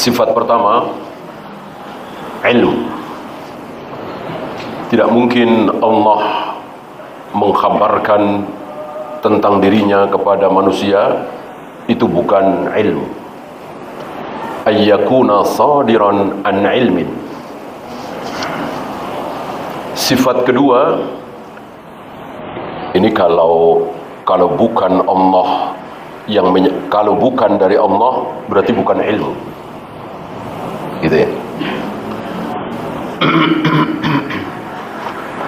Sifat pertama, ilmu. Tidak mungkin Allah mengkhabarkan tentang dirinya kepada manusia itu bukan ilmu. Ayyakuna sadiran an ilmin. Sifat kedua, ini kalau bukan Allah kalau bukan dari Allah berarti bukan ilmu. Gitu ya.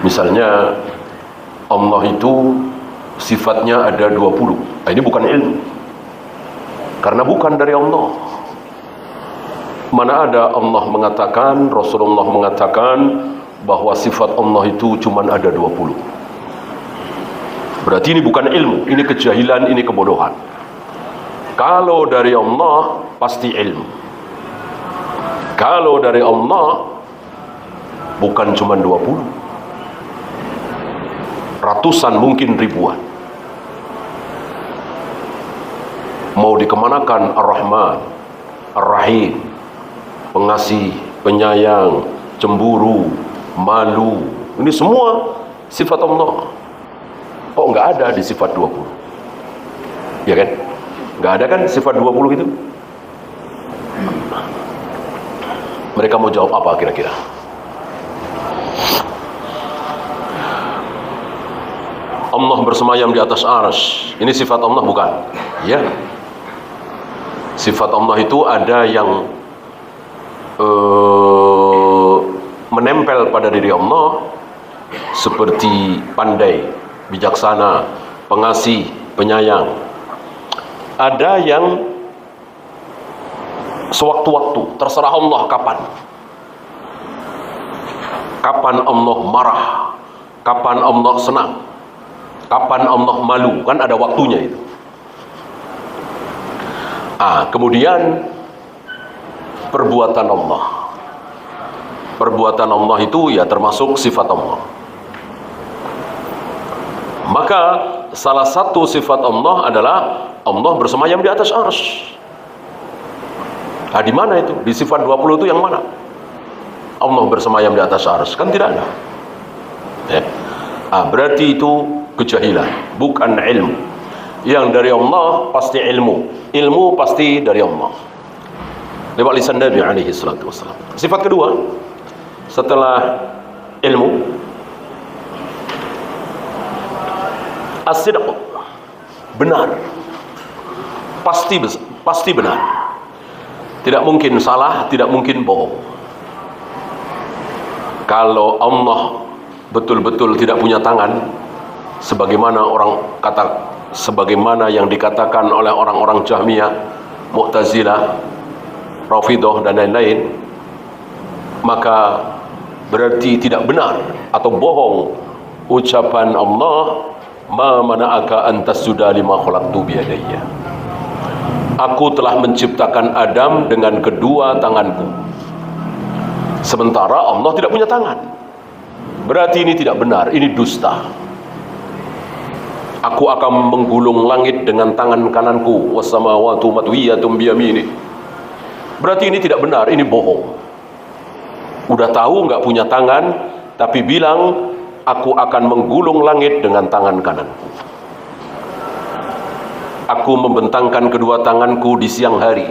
Misalnya Allah itu sifatnya ada 20. Ini bukan ilmu. Karena bukan dari Allah. Mana ada Allah mengatakan, Rasulullah mengatakan bahwa sifat Allah itu cuma ada 20. Berarti ini bukan ilmu, ini kejahilan, ini kebodohan. Kalau dari Allah pasti ilmu. Kalau dari Allah bukan cuma 20. Ratusan, mungkin ribuan. Mau dikemanakan Ar-Rahman, Ar-Rahim, pengasih, penyayang, cemburu, malu, ini semua sifat Allah. Kok nggak ada di sifat 20? Ya kan? Nggak ada kan sifat 20 itu? Mereka mau jawab apa kira-kira? Allah bersemayam di atas arsy. Ini sifat Allah bukan? Ya. Sifat Allah itu ada yang menempel pada diri Allah seperti pandai, bijaksana, pengasih, penyayang. Ada yang sewaktu-waktu, terserah Allah kapan. Kapan Allah marah, kapan Allah senang, kapan Allah malu, kan ada waktunya itu. Kemudian perbuatan Allah. Perbuatan Allah itu ya termasuk sifat Allah. Maka salah satu sifat Allah adalah Allah bersemayam di atas arsy. Di mana itu? Di sifat 20 itu yang mana? Allah bersemayam di atas arsy, kan tidak ada. Ya. Berarti itu kejahilan, bukan ilmu. Yang dari Allah pasti ilmu. Ilmu pasti dari Allah. Lewat lisan Nabi alaihi salatu wassalam. Sifat kedua setelah ilmu, as-sidq, benar. Pasti benar. Tidak mungkin salah, tidak mungkin bohong. Kalau Allah betul-betul tidak punya tangan, sebagaimana yang dikatakan oleh orang-orang Jahmiyah, Mu'tazilah, Rafidhah dan lain-lain, maka berarti tidak benar atau bohong ucapan Allah, ma mana'aka an tasjuda lima khalaqtu biyadayya. Aku telah menciptakan Adam dengan kedua tanganku. Sementara Allah tidak punya tangan. Berarti ini tidak benar, ini dusta. Aku akan menggulung langit dengan tangan kananku, wassamawati matwiyatun biyamini. Berarti ini tidak benar, ini bohong. Udah tahu nggak punya tangan, tapi bilang aku akan menggulung langit dengan tangan kananku. Aku membentangkan kedua tanganku di siang hari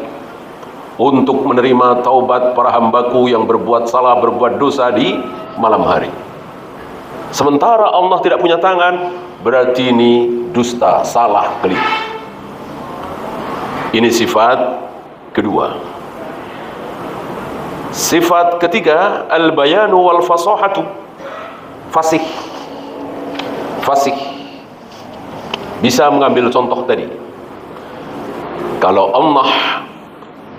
untuk menerima taubat para hambaku yang berbuat salah, berbuat dosa di malam hari. Sementara Allah tidak punya tangan, berarti ini dusta, salah, keliru. Ini sifat kedua. Sifat ketiga, al-bayanu wal fasahatu. Fasih. Bisa mengambil contoh tadi. Kalau Allah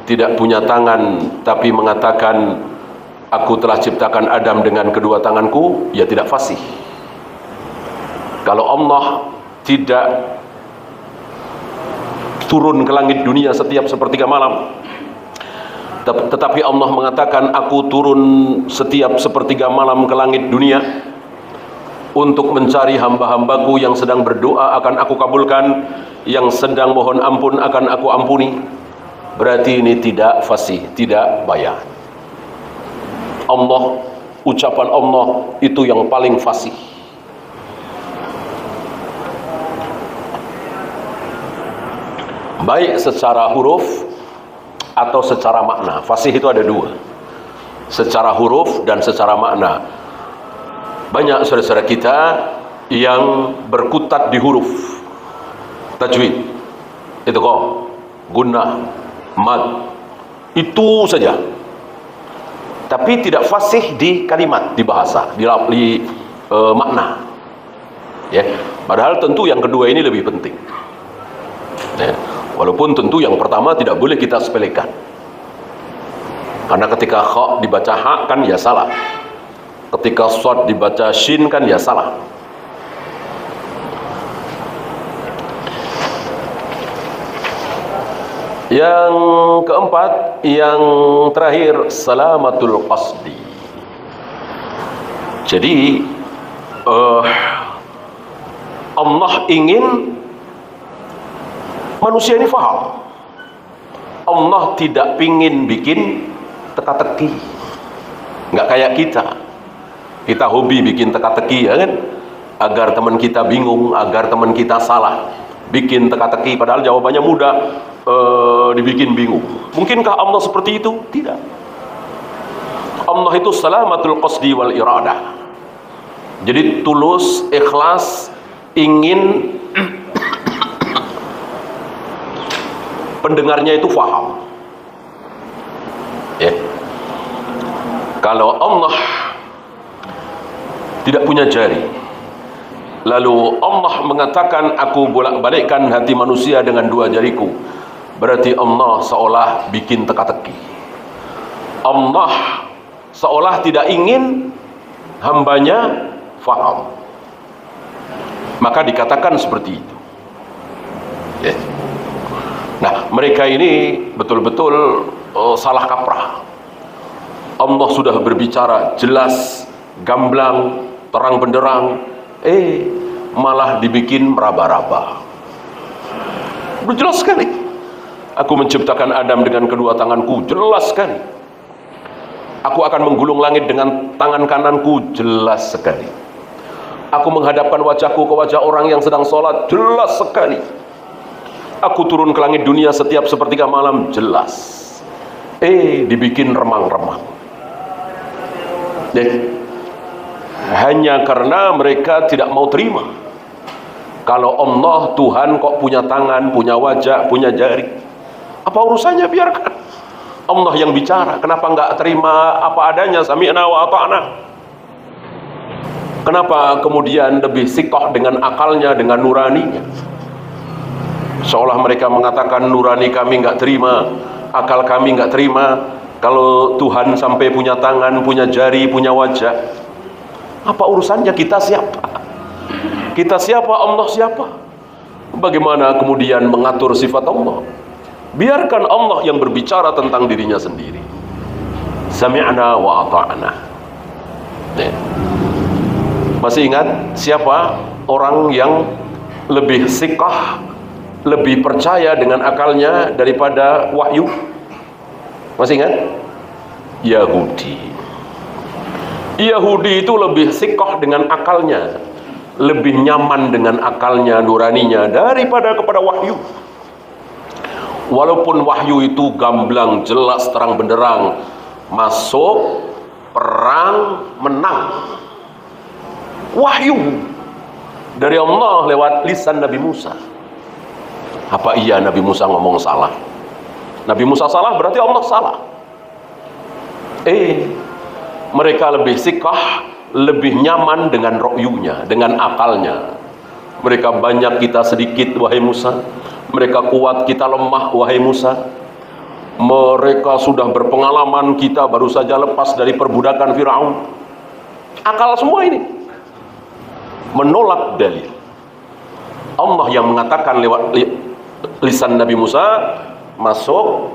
tidak punya tangan tapi mengatakan aku telah ciptakan Adam dengan kedua tanganku, ya tidak fasih. Kalau Allah tidak turun ke langit dunia setiap sepertiga malam, tetapi Allah mengatakan aku turun setiap sepertiga malam ke langit dunia untuk mencari hamba-hambaku yang sedang berdoa akan aku kabulkan, yang sedang mohon ampun akan aku ampuni. berarti ini tidak fasih, tidak bayan. Allah, ucapan Allah itu yang paling fasih. Baik secara huruf atau secara makna. Fasih itu ada dua, secara huruf dan secara makna. Banyak saudara-saudara kita yang berkutat di huruf tajwid, itu kok gunnah, mad, itu saja, tapi tidak fasih di kalimat, di bahasa, di makna, ya. Padahal tentu yang kedua ini lebih penting, ya. Walaupun tentu yang pertama tidak boleh kita sepelekan, karena ketika kha dibaca ha kan ya salah, ketika shad dibaca shin kan ya salah. Yang keempat, yang terakhir, salamatul qasdi. Jadi Allah ingin manusia ini faham. Allah tidak pingin bikin teka-teki. Nggak kayak kita. Kita hobi bikin teka-teki, ya kan? Agar teman kita bingung, agar teman kita salah. Bikin teka-teki, padahal jawabannya mudah, dibikin bingung. Mungkinkah Allah seperti itu? Tidak. Allah itu salamatul qasdi wal iradah. Jadi tulus, ikhlas, ingin pendengarnya itu faham, ya. Kalau Allah tidak punya jari, lalu Allah mengatakan, aku bolak-balikkan hati manusia dengan dua jariku, berarti Allah seolah bikin teka-teki. Allah seolah tidak ingin hambanya faham, maka dikatakan seperti itu, ya. Nah, mereka ini betul-betul salah kaprah. Allah sudah berbicara jelas, gamblang, terang benderang, malah dibikin meraba-raba. Jelas sekali. Aku menciptakan Adam dengan kedua tanganku, jelas sekali. Aku akan menggulung langit dengan tangan kananku, jelas sekali. Aku menghadapkan wajahku ke wajah orang yang sedang sholat, jelas sekali. Aku turun ke langit dunia setiap sepertiga malam, jelas. Dibikin remang-remang. Hanya karena mereka tidak mau terima kalau Allah Tuhan kok punya tangan, punya wajah, punya jari. Apa urusannya, biarkan Allah yang bicara. Kenapa nggak terima apa adanya, sami'na wa ata'na? Kenapa kemudian lebih sikoh dengan akalnya, dengan nuraninya? Seolah mereka mengatakan, nurani kami nggak terima, akal kami nggak terima kalau Tuhan sampai punya tangan, punya jari, punya wajah. Apa urusannya? Kita siapa? Kita siapa? Allah siapa? Bagaimana kemudian mengatur sifat Allah? Biarkan Allah yang berbicara tentang dirinya sendiri. Sami'na wa ata'na. Masih ingat siapa orang yang lebih sikah, lebih percaya dengan akalnya daripada wahyu? Masih ingat? Yahudi. Yahudi itu lebih sikah dengan akalnya, lebih nyaman dengan akalnya, nuraninya daripada kepada wahyu. Walaupun wahyu itu gamblang, jelas, terang benderang, masuk perang, menang. Wahyu dari Allah lewat lisan Nabi Musa. Apa iya Nabi Musa ngomong salah? Nabi Musa salah berarti Allah salah. Mereka lebih sikah, lebih nyaman dengan ro'yunya, dengan akalnya. Mereka banyak, kita sedikit, wahai Musa. Mereka kuat, kita lemah, wahai Musa. Mereka sudah berpengalaman, kita baru saja lepas dari perbudakan Firaun. Akal semua ini menolak dalil. Allah yang mengatakan lewat lisan Nabi Musa, masuk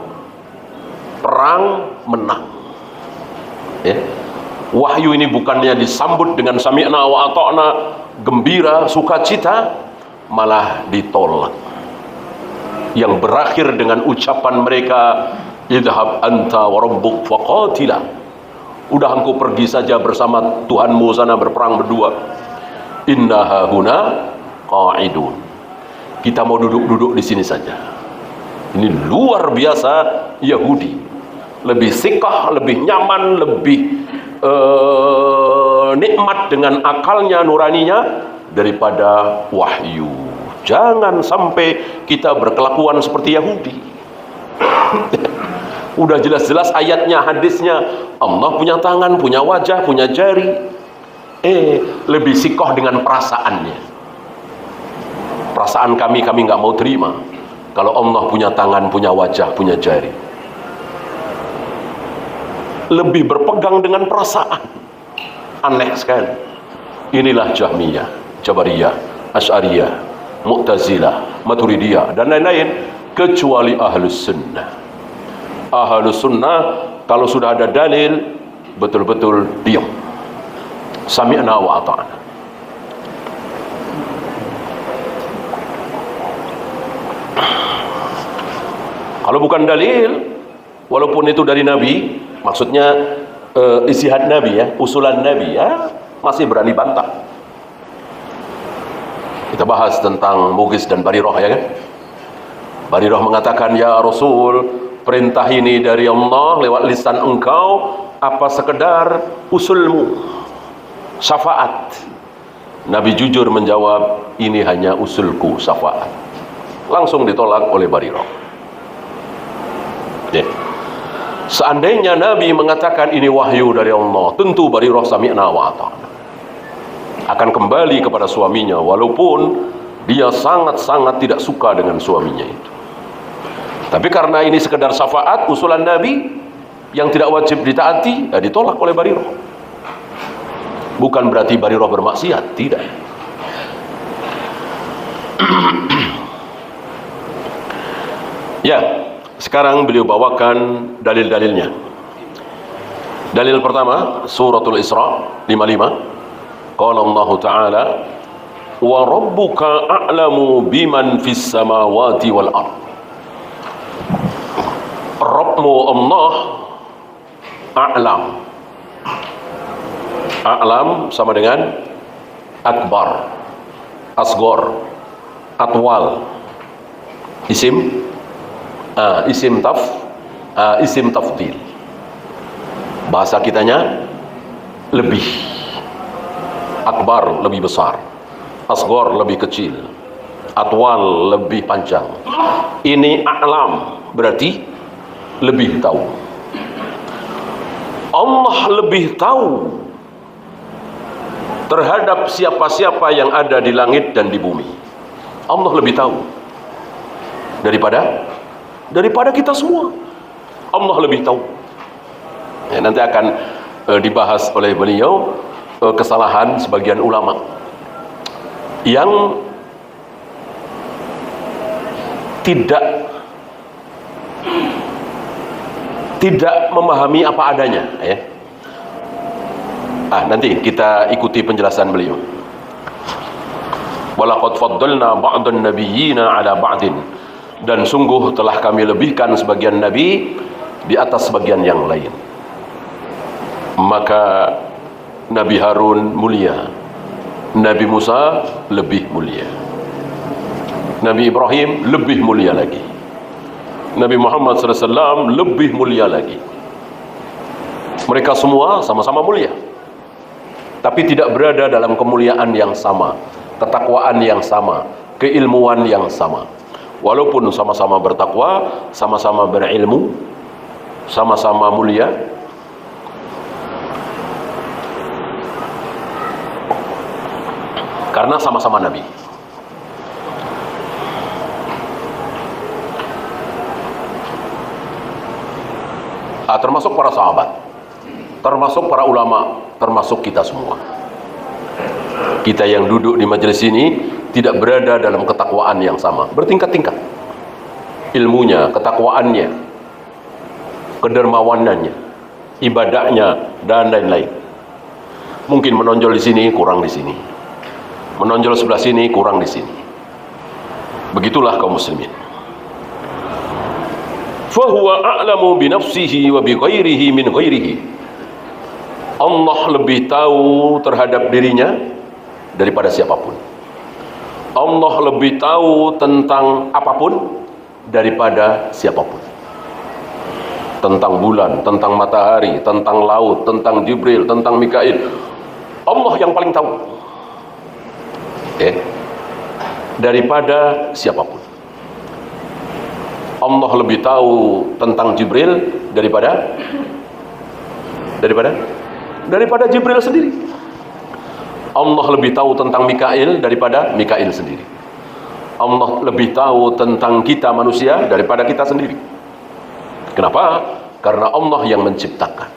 perang, menang, ya. Wahyu ini bukannya disambut dengan sami'na wa ata'na, gembira, sukacita, malah ditolak. yang berakhir dengan ucapan mereka, idhab anta wa rabbuk faqatila. Udah engkau pergi saja bersama Tuhanmu sana berperang berdua. Inna hahuna qa'idun. Kita mau duduk-duduk di sini saja. Ini luar biasa Yahudi. Lebih sikah, lebih nyaman, lebih nikmat dengan akalnya, nuraninya daripada wahyu. Jangan sampai kita berkelakuan seperti Yahudi. Udah jelas-jelas ayatnya, hadisnya, Allah punya tangan, punya wajah, punya jari. Lebih sikoh dengan perasaannya. Perasaan kami nggak mau terima kalau Allah punya tangan, punya wajah, punya jari. Lebih berpegang dengan perasaan. Aneh sekali. Inilah Jahmiyah, Jabariyah, Asy'ariyah, Mu'tazilah, Maturidiyah dan lain-lain, kecuali Ahlus Sunnah. Ahlus Sunnah kalau sudah ada dalil betul-betul diam. Sami'na wa ata'na. Kalau bukan dalil, walaupun itu dari Nabi, maksudnya istihad Nabi ya, usulan Nabi ya, masih berani bantah. Kita bahas tentang Mughis dan Barirah ya kan. Barirah mengatakan, ya Rasul, perintah ini dari Allah lewat lisan engkau apa sekedar usulmu, syafaat? Nabi jujur menjawab, ini hanya usulku, syafaat. Langsung ditolak oleh Barirah. Seandainya Nabi mengatakan ini wahyu dari Allah, tentu Barirah sami'na wa ata'na, akan kembali kepada suaminya, walaupun dia sangat-sangat tidak suka dengan suaminya itu. Tapi karena ini sekedar syafaat, usulan Nabi yang tidak wajib ditaati, ditolak oleh Barirah. Bukan berarti Barirah bermaksiat, tidak. Ya, sekarang beliau bawakan dalil-dalilnya. Dalil pertama, suratul Isra 55. Qala Allah Ta'ala, wa rabbuka a'lamu biman fis samawati wal ard. Rabbmu Allah a'lam. A'lam sama dengan akbar, asgor, atwal. Isim tafdil. Bahasa kitanya lebih. Akbar lebih besar, asgor lebih kecil, atwal lebih panjang. Ini a'lam, berarti lebih tahu. Allah lebih tahu terhadap siapa-siapa yang ada di langit dan di bumi. Allah lebih tahu daripada kita semua. Allah lebih tahu. Ya, nanti akan dibahas oleh beliau kesalahan sebagian ulama yang tidak memahami apa adanya ya. Nanti kita ikuti penjelasan beliau. Walaqad faddalna ba'dan nabiyyina 'ala ba'din, dan sungguh telah kami lebihkan sebagian nabi di atas sebagian yang lain. Maka Nabi Harun mulia, Nabi Musa lebih mulia, Nabi Ibrahim lebih mulia lagi, Nabi Muhammad SAW lebih mulia lagi. Mereka semua sama-sama mulia, tapi tidak berada dalam kemuliaan yang sama, ketakwaan yang sama, keilmuan yang sama. Walaupun sama-sama bertakwa, sama-sama berilmu, sama-sama mulia, karena sama-sama Nabi. Termasuk para sahabat, termasuk para ulama, termasuk kita semua. Kita yang duduk di majelis ini tidak berada dalam ketakwaan yang sama, bertingkat-tingkat ilmunya, ketakwaannya, kedermawanannya, ibadahnya, dan lain-lain. Mungkin menonjol di sini, kurang di sini. Menonjol sebelah sini, kurang di sini. Begitulah kaum muslimin. fahuwa a'lamu bi nafsihi wa bi ghairihi min ghairihi. Allah lebih tahu terhadap dirinya daripada siapapun. Allah lebih tahu tentang apapun daripada siapapun. Tentang bulan, tentang matahari, tentang laut, tentang Jibril, tentang Mikail, Allah yang paling tahu, daripada siapapun. Allah lebih tahu tentang Jibril daripada Jibril sendiri. Allah lebih tahu tentang Mikail daripada Mikail sendiri. Allah lebih tahu tentang kita manusia daripada kita sendiri. Kenapa? Karena Allah yang menciptakan.